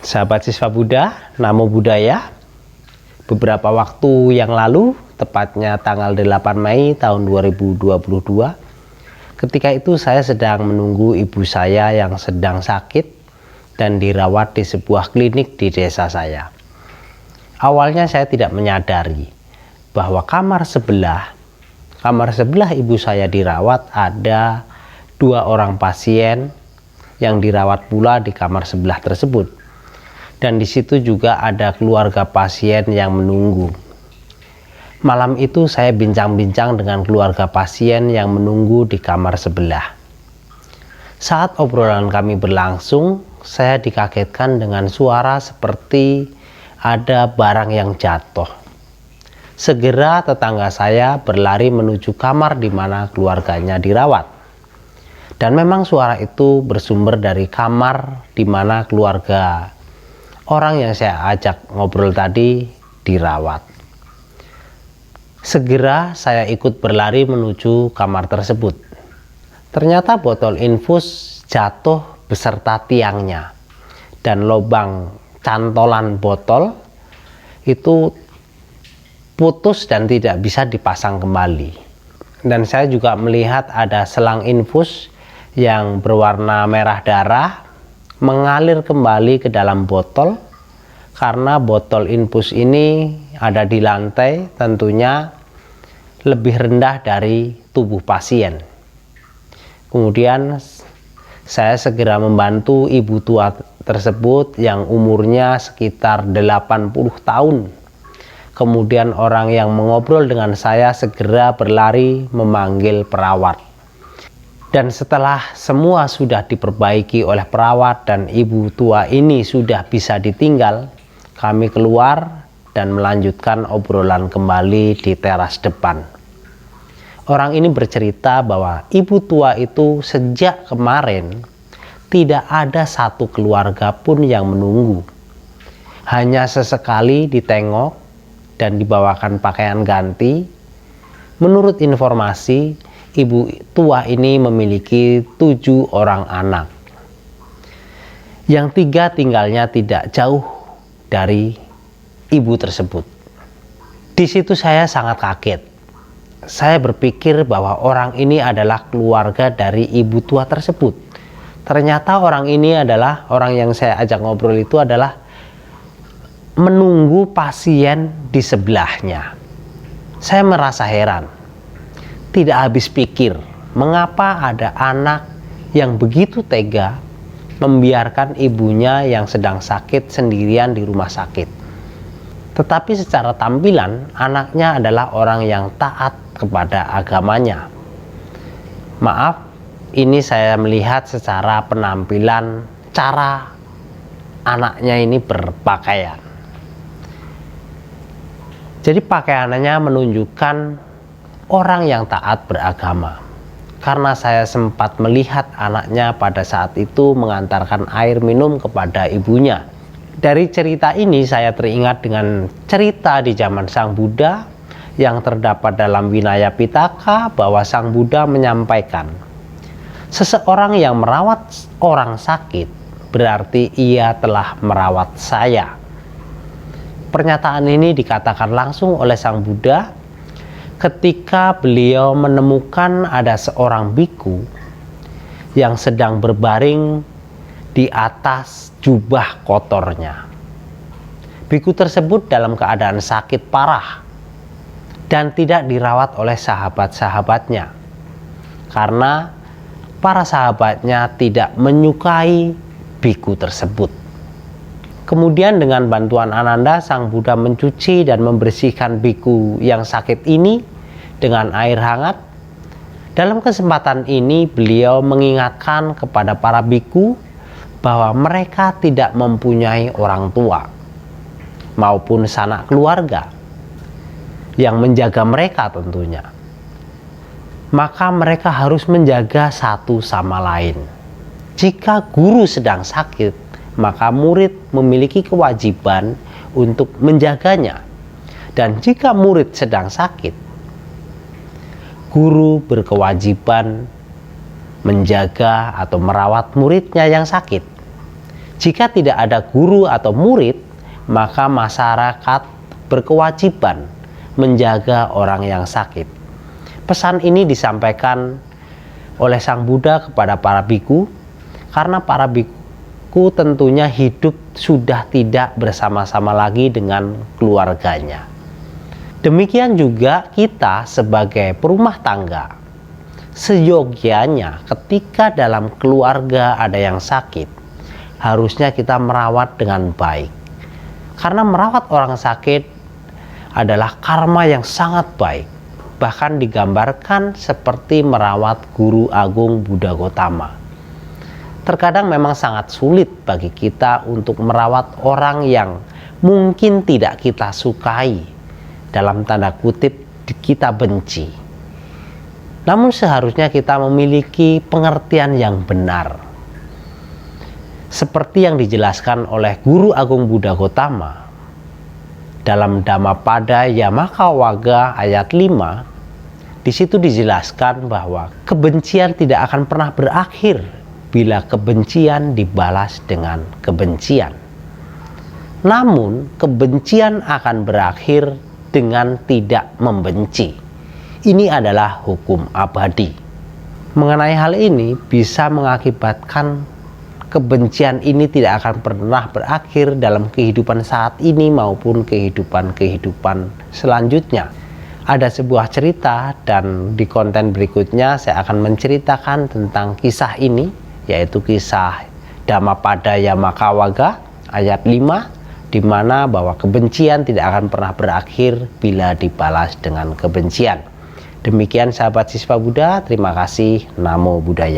Sahabat siswa Buddha, Namo Buddhaya. Beberapa waktu yang lalu, tepatnya tanggal 8 Mei tahun 2022, ketika itu saya sedang menunggu ibu saya yang sedang sakit dan dirawat di sebuah klinik di desa saya. Awalnya saya tidak menyadari bahwa kamar sebelah ibu saya dirawat ada 2 orang pasien yang dirawat pula di kamar sebelah tersebut. Dan di situ juga ada keluarga pasien yang menunggu. Malam itu saya bincang-bincang dengan keluarga pasien yang menunggu di kamar sebelah. Saat obrolan kami berlangsung, saya dikagetkan dengan suara seperti ada barang yang jatuh. Segera tetangga saya berlari menuju kamar di mana keluarganya dirawat. Dan memang suara itu bersumber dari kamar di mana keluarga orang yang saya ajak ngobrol tadi dirawat. Segera saya ikut berlari menuju kamar tersebut. Ternyata botol infus jatuh beserta tiangnya. Dan lubang cantolan botol itu putus dan tidak bisa dipasang kembali. Dan saya juga melihat ada selang infus yang berwarna merah darah mengalir kembali ke dalam botol, karena botol infus ini ada di lantai, tentunya lebih rendah dari tubuh pasien. Kemudian saya segera membantu ibu tua tersebut yang umurnya sekitar 80 tahun. Kemudian orang yang mengobrol dengan saya segera berlari memanggil perawat. Dan setelah semua sudah diperbaiki oleh perawat dan ibu tua ini sudah bisa ditinggal, kami keluar dan melanjutkan obrolan kembali di teras depan. Orang ini bercerita bahwa ibu tua itu sejak kemarin tidak ada satu keluarga pun yang menunggu. Hanya sesekali ditengok dan dibawakan pakaian ganti. Menurut informasi, ibu tua ini memiliki 7 orang anak. Yang 3 tinggalnya tidak jauh dari ibu tersebut. Di situ saya sangat kaget. Saya berpikir bahwa orang ini adalah keluarga dari ibu tua tersebut. Ternyata orang ini adalah orang yang saya ajak ngobrol itu adalah menunggu pasien di sebelahnya. Saya merasa heran. Tidak habis pikir, mengapa ada anak yang begitu tega membiarkan ibunya yang sedang sakit sendirian di rumah sakit. Tetapi secara tampilan, anaknya adalah orang yang taat kepada agamanya. Maaf, ini saya melihat secara penampilan cara anaknya ini berpakaian. Jadi pakaiannya menunjukkan orang yang taat beragama. Karena saya sempat melihat anaknya pada saat itu mengantarkan air minum kepada ibunya. Dari cerita ini saya teringat dengan cerita di zaman Sang Buddha yang terdapat dalam Vinaya Pitaka, bahwa Sang Buddha menyampaikan, seseorang yang merawat orang sakit berarti ia telah merawat saya. Pernyataan ini dikatakan langsung oleh Sang Buddha ketika beliau menemukan ada seorang biku yang sedang berbaring di atas jubah kotornya. Biku tersebut dalam keadaan sakit parah dan tidak dirawat oleh sahabat-sahabatnya karena para sahabatnya tidak menyukai biku tersebut. Kemudian dengan bantuan Ananda, Sang Buddha mencuci dan membersihkan biku yang sakit ini dengan air hangat. Dalam kesempatan ini beliau mengingatkan kepada para biku bahwa mereka tidak mempunyai orang tua maupun sanak keluarga yang menjaga mereka tentunya. Maka mereka harus menjaga satu sama lain. Jika guru sedang sakit, maka murid memiliki kewajiban untuk menjaganya. Dan jika murid sedang sakit, guru berkewajiban menjaga atau merawat muridnya yang sakit. Jika tidak ada guru atau murid, maka masyarakat berkewajiban menjaga orang yang sakit. Pesan ini disampaikan oleh Sang Buddha kepada para biku, karena para biku tentunya hidup sudah tidak bersama-sama lagi dengan keluarganya. Demikian juga kita sebagai perumah tangga, seyogyanya ketika dalam keluarga ada yang sakit, harusnya kita merawat dengan baik. Karena merawat orang sakit adalah karma yang sangat baik. Bahkan digambarkan seperti merawat Guru Agung Buddha Gotama. Terkadang memang sangat sulit bagi kita untuk merawat orang yang mungkin tidak kita sukai, dalam tanda kutip kita benci. Namun seharusnya kita memiliki pengertian yang benar. Seperti yang dijelaskan oleh Guru Agung Buddha Gotama dalam Dhammapada Yamaka Wagga ayat 5, di situ dijelaskan bahwa kebencian tidak akan pernah berakhir bila kebencian dibalas dengan kebencian. Namun kebencian akan berakhir dengan tidak membenci. Ini adalah hukum abadi. Mengenai hal ini bisa mengakibatkan kebencian ini tidak akan pernah berakhir dalam kehidupan saat ini maupun kehidupan selanjutnya. Ada sebuah cerita dan di konten berikutnya saya akan menceritakan tentang kisah ini, yaitu kisah Dhammapada Yamaka Wagga ayat 5, di mana bahwa kebencian tidak akan pernah berakhir bila dibalas dengan kebencian. Demikian sahabat siswa Buddha, terima kasih. Namo Buddhaya.